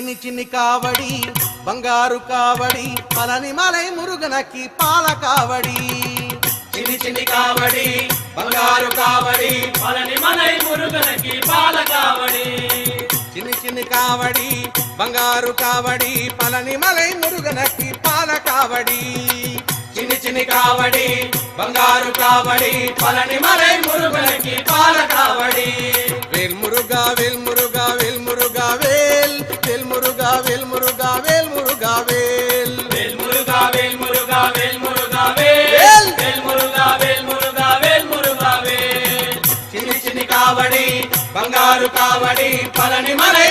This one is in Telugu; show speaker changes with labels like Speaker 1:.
Speaker 1: చిన్ని చిన్ని కావడి బంగారు కావడి పలని మలై మురుగనకి పాల కావడి
Speaker 2: చిన్ని చిన్ని కావడి బంగారు కావడి పలని మలై మురుగనకి పాల కావడి
Speaker 1: చిన్ని చిన్ని కావడి బంగారు కావడి పలని మలై మురుగనకి పాల కావడి
Speaker 2: చిన్ని చిన్ని కావడి బంగారు కావడి పలని మలై మురుగనకి పాల కావడి
Speaker 1: వేల్ మురుగా వేల్ మురుగా వేల్ మురుగా వేల్ వేల్ మురుగా వేల్ మురుగా వేల్ మురుగా వేల్
Speaker 2: వేల్ మురుగా వేల్ మురుగా వేల్ మురుగా వేల్ వేల్ మురుగా వేల్ మురుగా వేల్ మురుగా వేల్ చిన్ని చిన్ని కావడి బంగారు కావడి పలని మలై